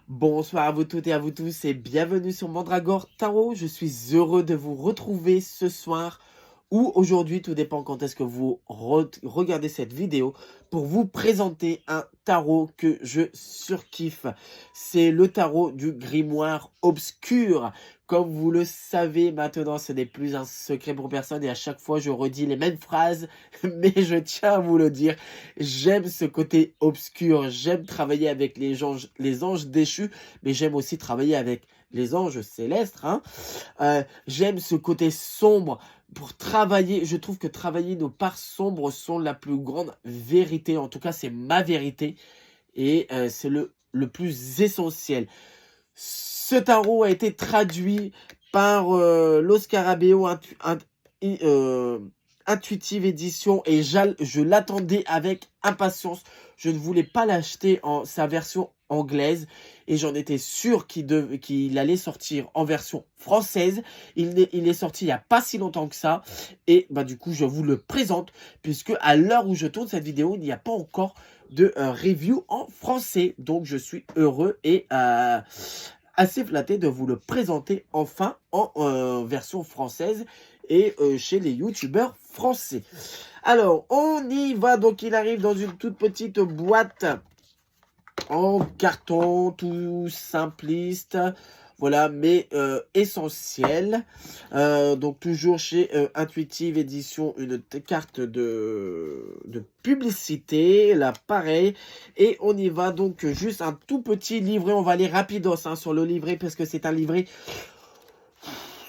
Bonsoir à vous toutes et à vous tous et bienvenue sur Mandragore Tarot. Je suis heureux de vous retrouver ce soir ou aujourd'hui, tout dépend quand est-ce que vous regardez cette vidéo, pour vous présenter un tarot que je surkiffe. C'est le tarot du grimoire obscur. Comme vous le savez maintenant, ce n'est plus un secret pour personne et à chaque fois je redis les mêmes phrases, mais je tiens à vous le dire. J'aime ce côté obscur, j'aime travailler avec les anges déchus, mais j'aime aussi travailler avec les anges célestes. J'aime ce côté sombre pour travailler. Je trouve que travailler nos parts sombres sont la plus grande vérité. En tout cas, c'est ma vérité et c'est le plus essentiel. Ce tarot a été traduit par Los Scarabeo Intuitive Édition et je l'attendais avec impatience. Je ne voulais pas l'acheter en sa version anglaise et j'en étais sûr qu'il allait sortir en version française. Il est sorti il n'y a pas si longtemps que ça et bah du coup je vous le présente puisque à l'heure où je tourne cette vidéo, il n'y a pas encore de review en français. Donc je suis heureux et assez flatté de vous le présenter enfin en version française et chez les youtubeurs français. Alors, on y va. Donc, il arrive dans une toute petite boîte en carton, tout simpliste. Voilà, mais essentiel. Donc, toujours chez Intuitive Édition, une carte de publicité. Là, pareil. Et on y va. Donc, juste un tout petit livret. On va aller rapidos sur le livret parce que c'est un livret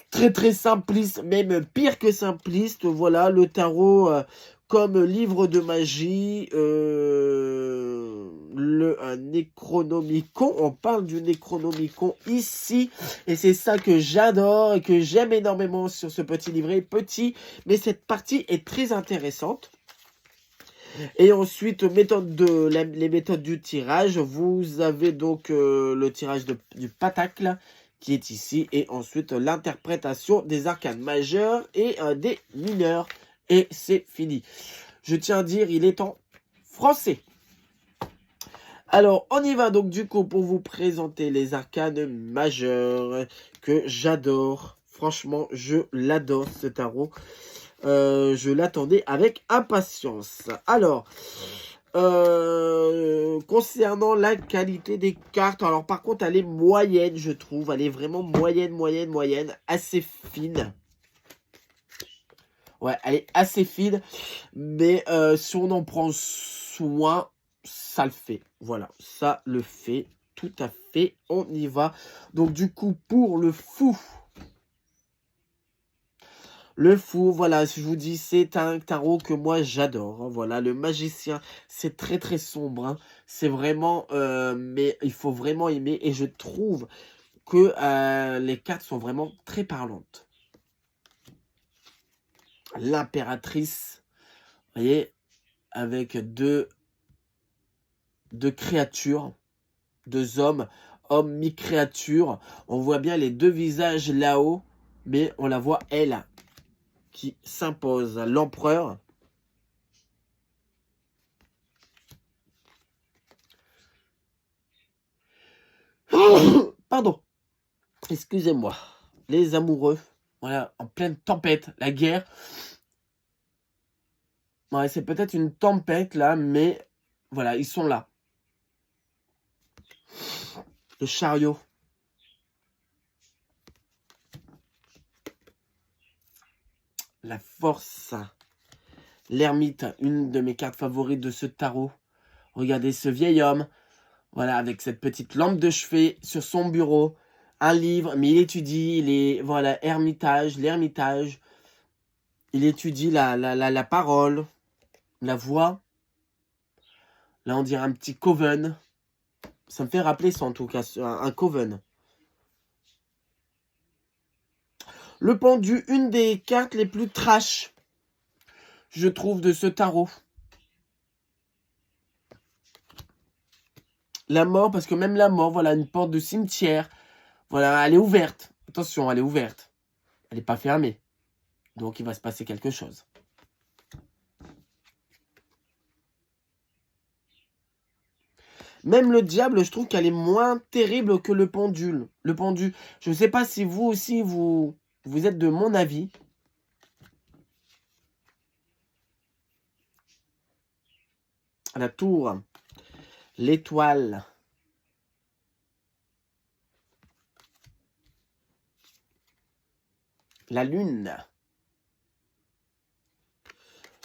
très simpliste, même pire que simpliste. Voilà, le tarot comme livre de magie, Necronomicon. On parle du Necronomicon ici, et c'est ça que j'adore et que j'aime énormément sur ce petit livret. Petit, mais cette partie est très intéressante. Et ensuite, les méthodes du tirage. Vous avez donc le tirage du patacle qui est ici. Et ensuite, l'interprétation des arcanes majeurs et des mineurs. Et c'est fini. Je tiens à dire, il est en français. Alors, on y va donc du coup pour vous présenter les arcanes majeurs que j'adore. Franchement, je l'adore ce tarot. Je l'attendais avec impatience. Alors, concernant la qualité des cartes, alors par contre, elle est moyenne, je trouve. Elle est vraiment moyenne, assez fine. Ouais, elle est assez fine, mais si on en prend soin, ça le fait. Voilà, ça le fait, tout à fait. On y va. Donc du coup, pour le fou... Le fou, voilà, je vous dis, c'est un tarot que moi j'adore. Voilà, le magicien, c'est très sombre. C'est vraiment, mais il faut vraiment aimer. Et je trouve que les cartes sont vraiment très parlantes. L'impératrice, vous voyez, avec deux créatures, deux hommes, mi-créatures. On voit bien les deux visages là-haut, mais on la voit elle qui s'impose. L'empereur. Pardon, excusez-moi. Les amoureux, voilà, en pleine tempête, la guerre. Ouais, c'est peut-être une tempête là, mais voilà, ils sont là. Le chariot. La force. L'ermite, une de mes cartes favorites de ce tarot. Regardez ce vieil homme, voilà, avec cette petite lampe de chevet sur son bureau. Un livre, mais il étudie, voilà, l'ermitage. Il étudie la parole, la voix. Là, on dirait un petit coven. Ça me fait rappeler ça, en tout cas, un coven. Le pendu, une des cartes les plus trash, je trouve, de ce tarot. La mort, parce que même la mort, voilà, une porte de cimetière. Voilà, elle est ouverte. Attention, elle est ouverte. Elle n'est pas fermée. Donc, il va se passer quelque chose. Même le diable, je trouve qu'elle est moins terrible que le pendule. Le pendu. Je ne sais pas si vous aussi, vous êtes de mon avis. La tour. L'étoile. La lune.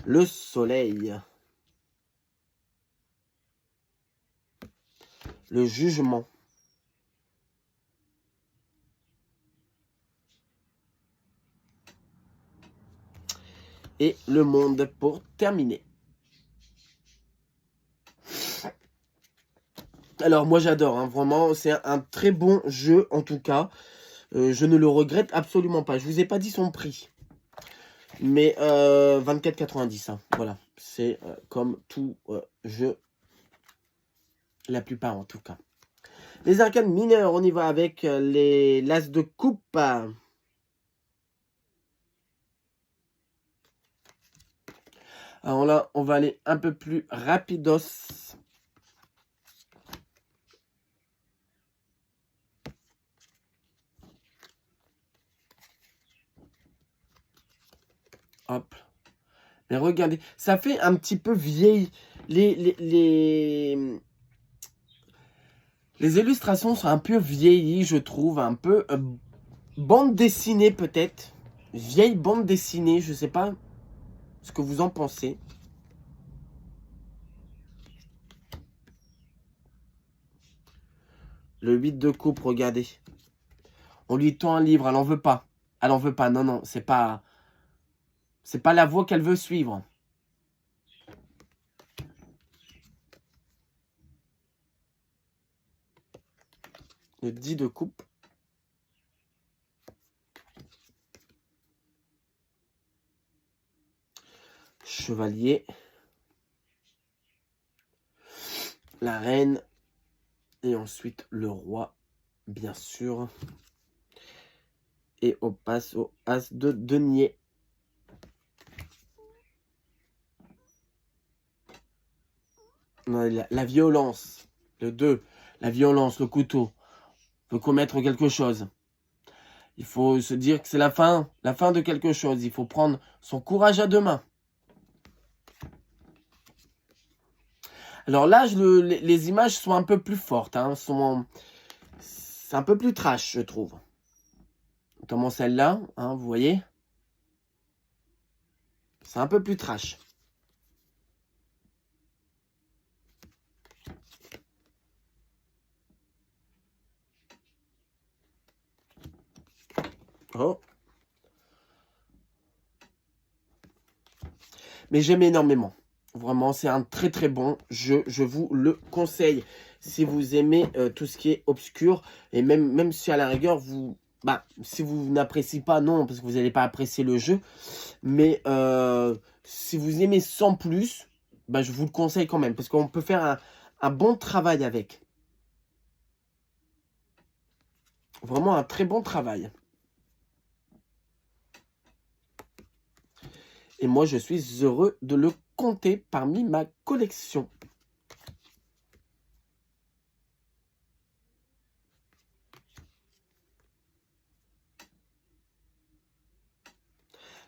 Le soleil. Le jugement. Et le monde pour terminer. Alors moi j'adore, hein, vraiment, c'est un très bon jeu en tout cas. Je ne le regrette absolument pas. Je vous ai pas dit son prix. Mais 24,90. Hein, voilà, c'est comme tout jeu, la plupart en tout cas. Les arcanes mineurs, on y va avec l'as de coupe. Alors là, on va aller un peu plus rapidos. Hop. Mais regardez, ça fait un petit peu vieille. Les illustrations sont un peu vieillies, je trouve. Un peu bande dessinée peut-être. Vieille bande dessinée, je sais pas ce que vous en pensez. Le 8 de coupe, regardez. On lui tend un livre, elle en veut pas. Elle en veut pas, non, non, c'est pas la voie qu'elle veut suivre. Le 10 de coupe. Chevalier. La reine. Et ensuite le roi, bien sûr. Et on passe au as de denier. La violence. Le 2. La violence, le couteau. On peut commettre quelque chose. Il faut se dire que c'est la fin de quelque chose. Il faut prendre son courage à deux mains. Alors là, les images sont un peu plus fortes. Hein, c'est un peu plus trash, je trouve. Notamment celle-là, hein, vous voyez. C'est un peu plus trash. Oh. Mais j'aime énormément. Vraiment, c'est un très très bon jeu. Je vous le conseille. Si vous aimez tout ce qui est obscur. Et même si à la rigueur, si vous n'appréciez pas, non, parce que vous n'allez pas apprécier le jeu. Mais si vous aimez sans plus, je vous le conseille quand même. Parce qu'on peut faire un bon travail avec. Vraiment un très bon travail. Et moi, je suis heureux de le compter parmi ma collection.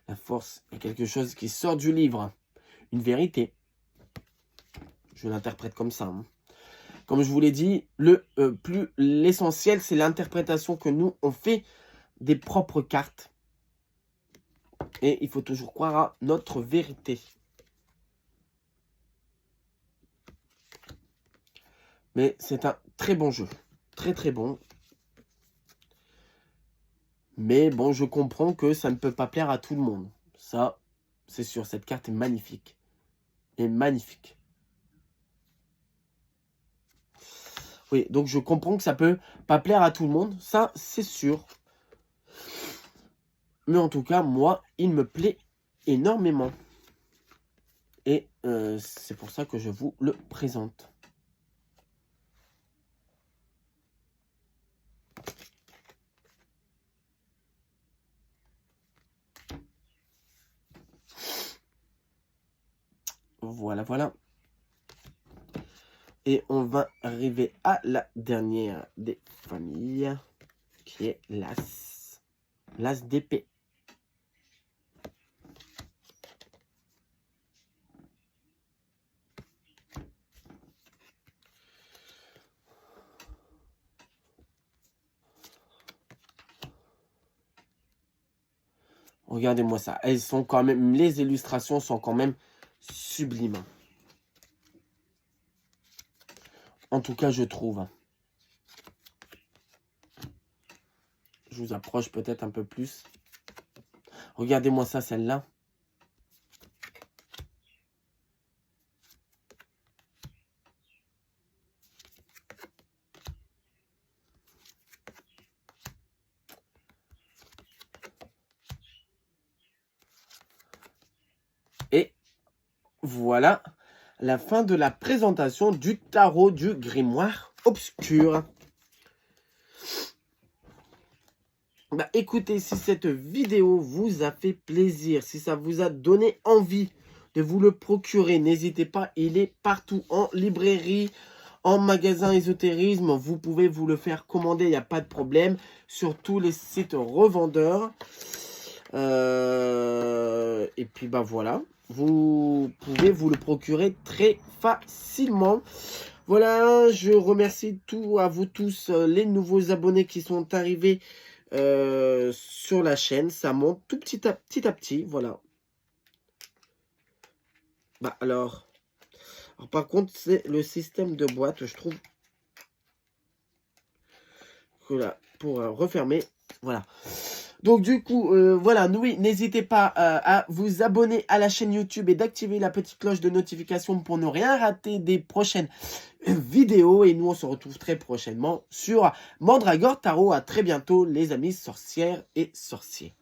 La force est quelque chose qui sort du livre. Une vérité. Je l'interprète comme ça. Hein. Comme je vous l'ai dit, l'essentiel, c'est l'interprétation que nous, on fait des propres cartes. Et il faut toujours croire à notre vérité. Mais c'est un très bon jeu. Très très bon. Mais bon, je comprends que ça ne peut pas plaire à tout le monde. Ça, c'est sûr. Cette carte est magnifique. Et magnifique. Oui, donc je comprends que ça peut pas plaire à tout le monde. Ça, c'est sûr. Mais en tout cas, moi, il me plaît énormément. Et c'est pour ça que je vous le présente. Voilà, voilà. Et on va arriver à la dernière des familles, qui est l'As. L'As d'épée. Regardez-moi ça. Elles sont quand même, les illustrations sont quand même sublimes. En tout cas, je trouve. Je vous approche peut-être un peu plus. Regardez-moi ça, celle-là. Et voilà la fin de la présentation du tarot du grimoire obscur. Bah, écoutez, si cette vidéo vous a fait plaisir, si ça vous a donné envie de vous le procurer, n'hésitez pas, il est partout en librairie, en magasin ésotérisme, vous pouvez vous le faire commander, il n'y a pas de problème, sur tous les sites revendeurs. Et puis bah voilà, vous pouvez vous le procurer très facilement. Voilà, je remercie à vous tous les nouveaux abonnés qui sont arrivés sur la chaîne. Ça monte tout petit à petit, voilà. Bah alors par contre, c'est le système de boîte, je trouve. Voilà, pour refermer, voilà. Donc du coup, voilà, oui, n'hésitez pas à vous abonner à la chaîne YouTube et d'activer la petite cloche de notification pour ne rien rater des prochaines vidéos. Et nous, on se retrouve très prochainement sur Mandragore Tarot. À très bientôt, les amis sorcières et sorciers.